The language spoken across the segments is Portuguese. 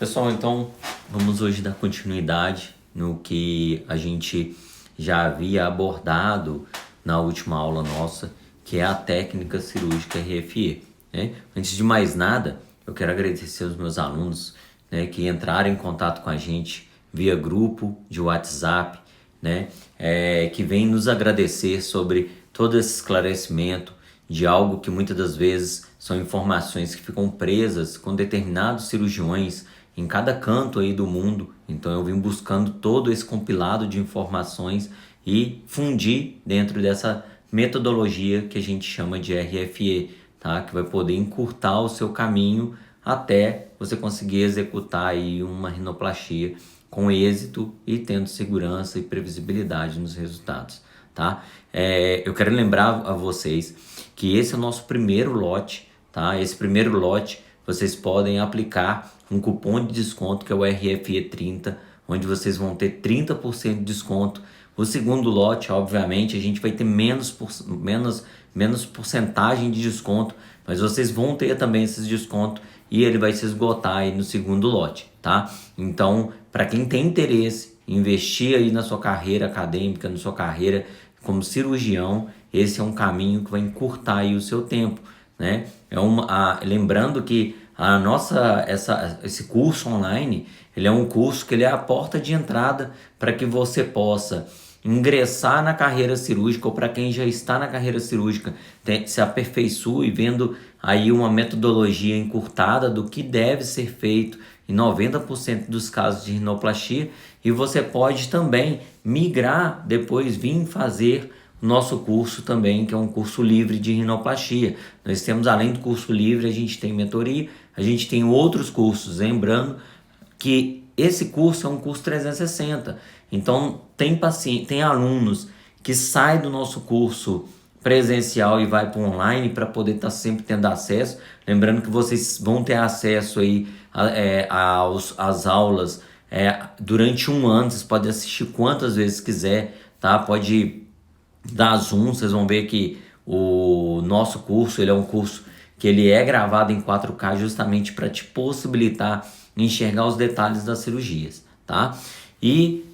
Pessoal, então vamos hoje dar continuidade no que a gente já havia abordado na última aula nossa, que é a técnica cirúrgica RFE, né? Antes de mais nada, eu quero agradecer aos meus alunos, né, que entraram em contato com a gente via grupo de WhatsApp, né, que vem nos agradecer sobre todo esse esclarecimento de algo que muitas das vezes são informações que ficam presas com determinados cirurgiões em cada canto aí do mundo. Então eu vim buscando todo esse compilado de informações e fundir dentro dessa metodologia que a gente chama de RFE, tá? Que vai poder encurtar o seu caminho até você conseguir executar aí uma rinoplastia com êxito e tendo segurança e previsibilidade nos resultados, tá? Eu quero lembrar a vocês que esse é o nosso primeiro lote, tá? Esse primeiro lote vocês podem aplicar um cupom de desconto que é o RFE30, onde vocês vão ter 30% de desconto. O segundo lote, obviamente, a gente vai ter menos porcentagem de desconto, mas vocês vão ter também esses descontos e ele vai se esgotar aí no segundo lote, tá? Então, para quem tem interesse em investir aí na sua carreira acadêmica, na sua carreira como cirurgião, esse é um caminho que vai encurtar aí o seu tempo, né? Lembrando que esse curso online, ele é um curso que ele é a porta de entrada para que você possa ingressar na carreira cirúrgica, ou para quem já está na carreira cirúrgica, se aperfeiçoe vendo aí uma metodologia encurtada do que deve ser feito em 90% dos casos de rinoplastia, e você pode também migrar, depois vir fazer o nosso curso também, que é um curso livre de rinoplastia. Nós temos, além do curso livre, a gente tem mentoria, a gente tem outros cursos, lembrando que esse curso é um curso 360. Então, tem alunos que saem do nosso curso presencial e vai para o online para poder estar sempre tendo acesso. Lembrando que vocês vão ter acesso aí às aulas durante um ano. Vocês podem assistir quantas vezes quiser, tá? Pode dar Zoom, vocês vão ver que o nosso curso, ele é um curso que ele é gravado em 4K justamente para te possibilitar enxergar os detalhes das cirurgias, tá? E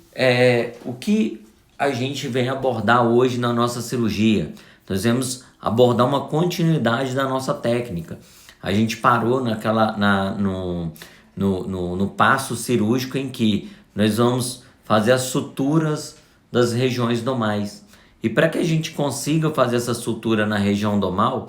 o que a gente vem abordar hoje na nossa cirurgia? Nós vamos abordar uma continuidade da nossa técnica. A gente parou no passo cirúrgico em que nós vamos fazer as suturas das regiões domais. E para que a gente consiga fazer essa sutura na região domal,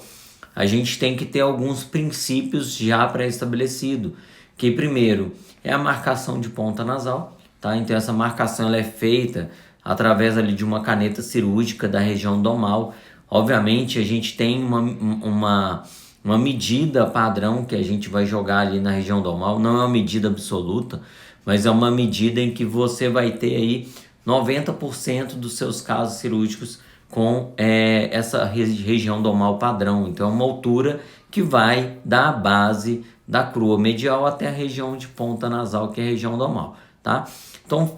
a gente tem que ter alguns princípios já pré-estabelecidos, que primeiro é a marcação de ponta nasal, tá? Então essa marcação ela é feita através ali de uma caneta cirúrgica da região domal. Obviamente a gente tem uma medida padrão que a gente vai jogar ali na região domal, não é uma medida absoluta, mas é uma medida em que você vai ter aí 90% dos seus casos cirúrgicos com essa região domal padrão. Então é uma altura que vai da base da crua medial até a região de ponta nasal, que é a região domal, tá? Então,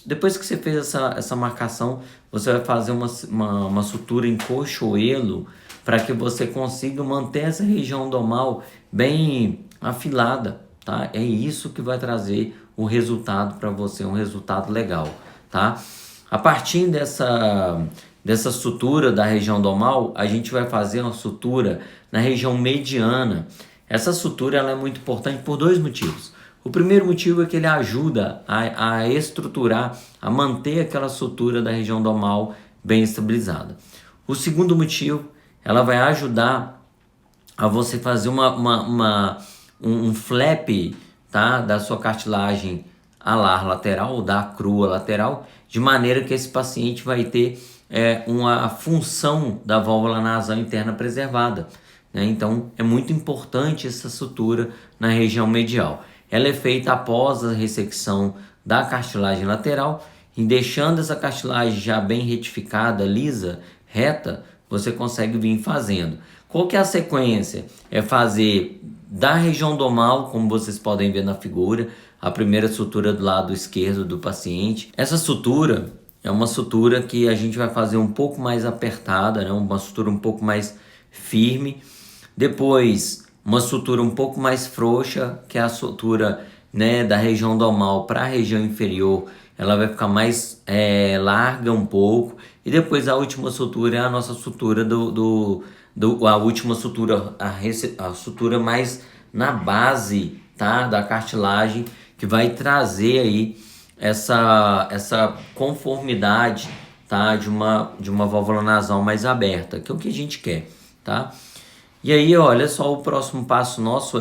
depois que você fez essa marcação, você vai fazer uma sutura em coxoelo para que você consiga manter essa região domal bem afilada, tá? É isso que vai trazer o resultado para você, um resultado legal, tá? A partir dessa sutura da região domal, a gente vai fazer uma sutura na região mediana. Essa sutura ela é muito importante por dois motivos. O primeiro motivo é que ele ajuda a estruturar, a manter aquela sutura da região domal bem estabilizada. O segundo motivo, ela vai ajudar a você fazer um flap, tá, da sua cartilagem alar lateral ou da crua lateral, de maneira que esse paciente vai ter uma função da válvula nasal interna preservada, né? Então é muito importante essa sutura na região medial. Ela é feita após a ressecção da cartilagem lateral, e deixando essa cartilagem já bem retificada, lisa, reta, você consegue vir fazendo. Qual que é a sequência? É fazer da região domal, como vocês podem ver na figura, a primeira sutura do lado esquerdo do paciente. Essa sutura é uma sutura que a gente vai fazer um pouco mais apertada, né? Uma sutura um pouco mais firme. Depois, uma sutura um pouco mais frouxa, que é a sutura né, da região domal para a região inferior, ela vai ficar mais larga um pouco, e depois a última sutura é a nossa sutura a última sutura, a sutura mais na base, tá, da cartilagem, que vai trazer aí essa conformidade, tá, de uma válvula nasal mais aberta, que é o que a gente quer, tá? E aí, olha só, o próximo passo nosso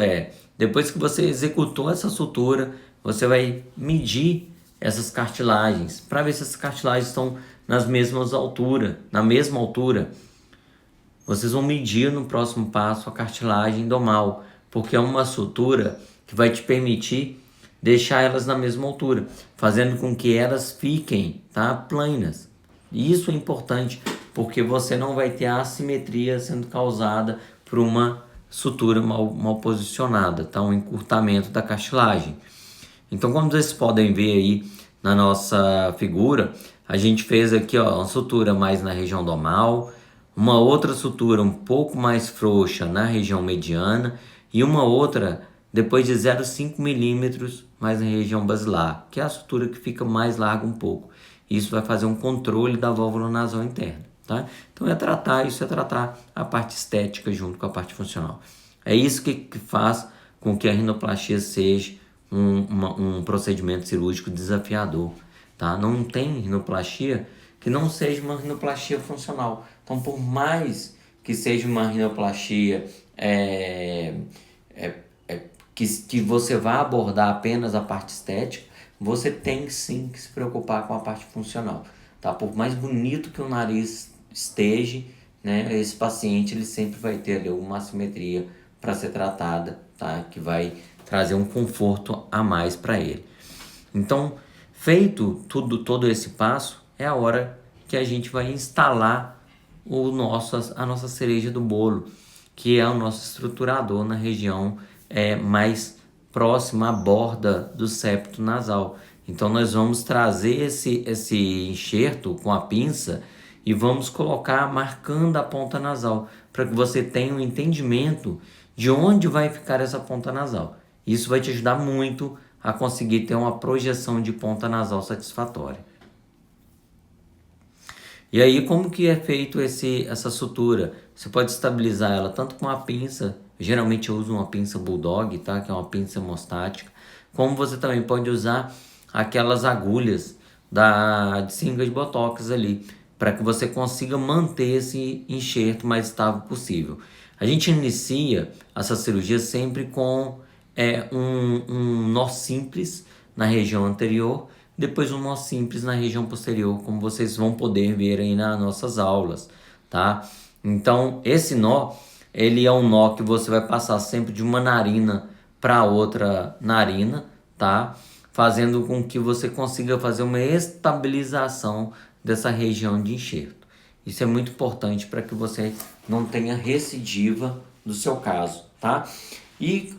depois que você executou essa sutura, você vai medir essas cartilagens, para ver se essas cartilagens estão na mesma altura. Vocês vão medir no próximo passo a cartilagem domal, porque é uma sutura que vai te permitir deixar elas na mesma altura, fazendo com que elas fiquem, tá, planas. E isso é importante, porque você não vai ter assimetria sendo causada por uma sutura mal posicionada, tá? Um encurtamento da cartilagem. Então, como vocês podem ver aí na nossa figura, a gente fez aqui, ó, uma sutura mais na região domal, uma outra sutura um pouco mais frouxa na região mediana e uma outra depois de 0,5 milímetros mais na região basilar, que é a sutura que fica mais larga um pouco. Isso vai fazer um controle da válvula nasal interna, tá? Então isso é tratar a parte estética junto com a parte funcional. É isso que faz com que a rinoplastia seja um procedimento cirúrgico desafiador, tá? Não tem rinoplastia que não seja uma rinoplastia funcional. Então, por mais que seja uma rinoplastia que você vá abordar apenas a parte estética, você tem sim que se preocupar com a parte funcional, tá? Por mais bonito que o nariz esteja, né, esse paciente ele sempre vai ter ali uma assimetria para ser tratada, tá? Que vai trazer um conforto a mais para ele. Então, feito todo esse passo, é a hora que a gente vai instalar a nossa cereja do bolo, que é o nosso estruturador na região mais próxima à borda do septo nasal. Então nós vamos trazer esse enxerto com a pinça e vamos colocar marcando a ponta nasal, para que você tenha um entendimento de onde vai ficar essa ponta nasal. Isso vai te ajudar muito a conseguir ter uma projeção de ponta nasal satisfatória. E aí, como que é feito essa sutura? Você pode estabilizar ela tanto com a pinça, geralmente eu uso uma pinça Bulldog, tá? Que é uma pinça hemostática, como você também pode usar aquelas agulhas de seringa de botox ali, para que você consiga manter esse enxerto mais estável possível. A gente inicia essa cirurgia sempre com um nó simples na região anterior, depois um nó simples na região posterior, como vocês vão poder ver aí nas nossas aulas, tá? Então, esse nó, ele é um nó que você vai passar sempre de uma narina para outra narina, tá? Fazendo com que você consiga fazer uma estabilização dessa região de enxerto. Isso é muito importante para que você não tenha recidiva do seu caso, tá? E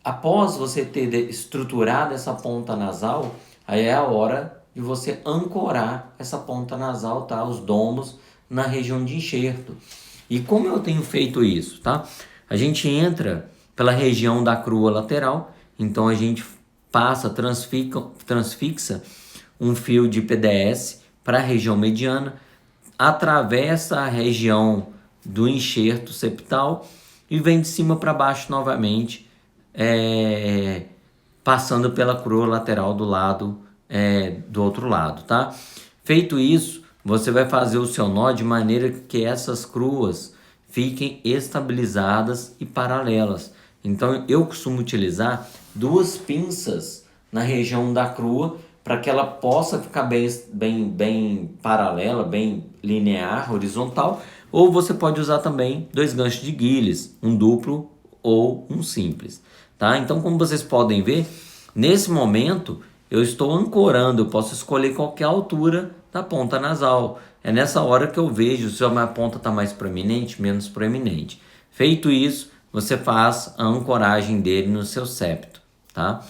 após você ter estruturado essa ponta nasal, aí é a hora de você ancorar essa ponta nasal, tá? Os domos na região de enxerto. E como eu tenho feito isso, tá? A gente entra pela região da crua lateral, então a gente transfixa um fio de PDS para a região mediana, atravessa a região do enxerto septal e vem de cima para baixo novamente, passando pela crua lateral do outro lado, tá? Feito isso, você vai fazer o seu nó de maneira que essas cruas fiquem estabilizadas e paralelas. Então eu costumo utilizar 2 pinças na região da crua para que ela possa ficar bem paralela, bem linear, horizontal, ou você pode usar também 2 ganchos de Gilles, um duplo ou um simples, tá? Então, como vocês podem ver, nesse momento eu estou ancorando, eu posso escolher qualquer altura da ponta nasal. É nessa hora que eu vejo se a minha ponta está mais proeminente, menos proeminente. Feito isso, você faz a ancoragem dele no seu septo, tá?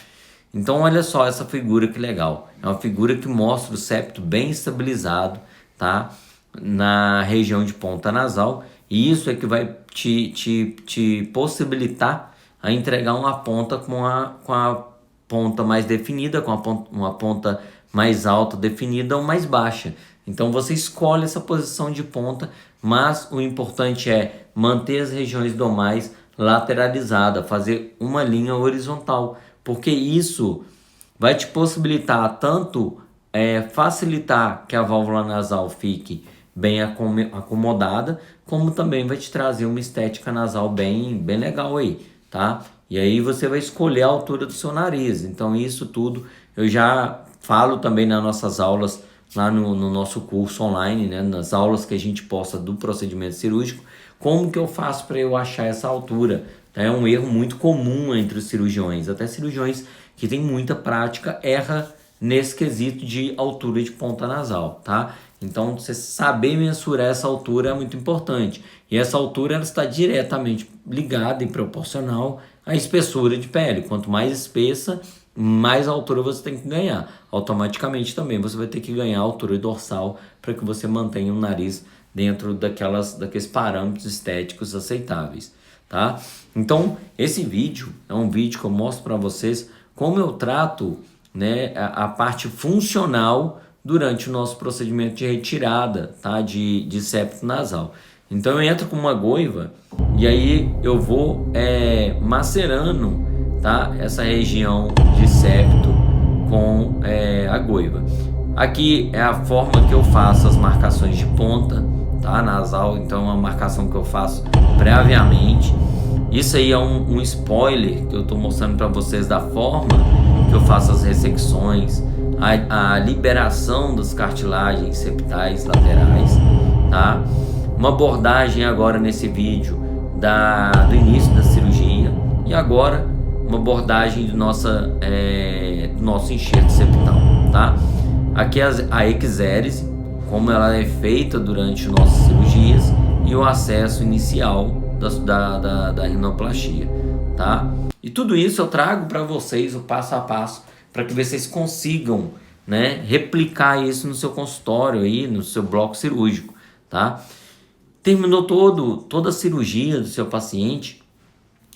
Então olha só essa figura que legal. É uma figura que mostra o septo bem estabilizado, tá? Na região de ponta nasal. E isso é que vai te possibilitar a entregar uma ponta com a ponta mais definida, com uma ponta mais alta definida ou mais baixa. Então você escolhe essa posição de ponta, mas o importante é manter as regiões domais lateralizadas, fazer uma linha horizontal, porque isso vai te possibilitar tanto facilitar que a válvula nasal fique bem acomodada, como também vai te trazer uma estética nasal bem legal aí, tá? E aí você vai escolher a altura do seu nariz. Então isso tudo eu já falo também nas nossas aulas, lá no nosso curso online, né? Nas aulas que a gente posta do procedimento cirúrgico, como que eu faço para eu achar essa altura? Tá? É um erro muito comum entre os cirurgiões, até cirurgiões que têm muita prática erra nesse quesito de altura de ponta nasal, tá? Então, você saber mensurar essa altura é muito importante. E essa altura ela está diretamente ligada e proporcional à espessura de pele. Quanto mais espessa, mais altura você tem que ganhar. Automaticamente também você vai ter que ganhar a altura dorsal para que você mantenha o nariz dentro daqueles parâmetros estéticos aceitáveis, tá? Então, esse vídeo é um vídeo que eu mostro para vocês como eu trato, né, a parte funcional durante o nosso procedimento de retirada, tá, de septo nasal. Então eu entro com uma goiva e aí eu vou macerando, tá, essa região de septo com a goiva. Aqui é a forma que eu faço as marcações de ponta, tá, nasal. Então é uma marcação que eu faço previamente. Isso aí é um spoiler que eu estou mostrando para vocês da forma que eu faço as ressecções, a liberação das cartilagens septais laterais, tá? Uma abordagem agora nesse vídeo do início da cirurgia e agora uma abordagem do nosso enxerto septal, tá? Aqui a exérese, como ela é feita durante as nossas cirurgias e o acesso inicial da rinoplastia, tá? E tudo isso eu trago para vocês o passo a passo para que vocês consigam, né, replicar isso no seu consultório aí, no seu bloco cirúrgico, tá? Terminou toda a cirurgia do seu paciente,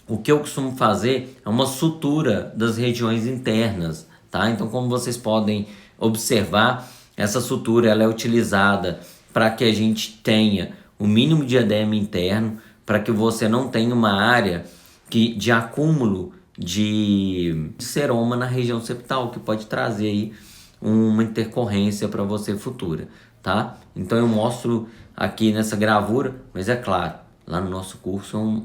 o que eu costumo fazer é uma sutura das regiões internas, tá? Então, como vocês podem observar, essa sutura ela é utilizada para que a gente tenha o mínimo de edema interno, para que você não tenha uma área de acúmulo de seroma na região septal, que pode trazer aí uma intercorrência para você futura, tá? Então eu mostro aqui nessa gravura, mas é claro, lá no nosso curso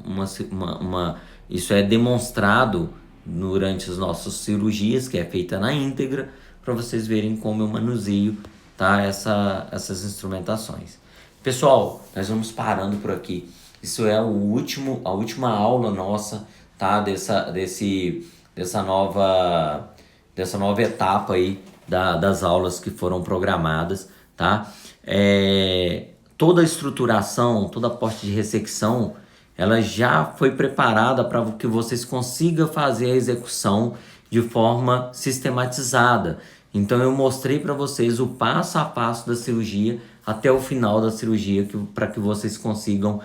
isso é demonstrado durante as nossas cirurgias, que é feita na íntegra, para vocês verem como eu manuseio, tá, essas instrumentações. Pessoal, nós vamos parando por aqui. Isso é a última aula nossa, tá? Dessa nova etapa aí das aulas que foram programadas, tá? Toda a estruturação, toda a parte de ressecção, ela já foi preparada para que vocês consigam fazer a execução de forma sistematizada. Então eu mostrei para vocês o passo a passo da cirurgia até o final da cirurgia, para que vocês consigam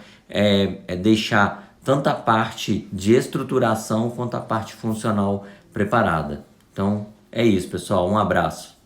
deixar tanto a parte de estruturação quanto a parte funcional preparada. Então é isso, pessoal. Um abraço.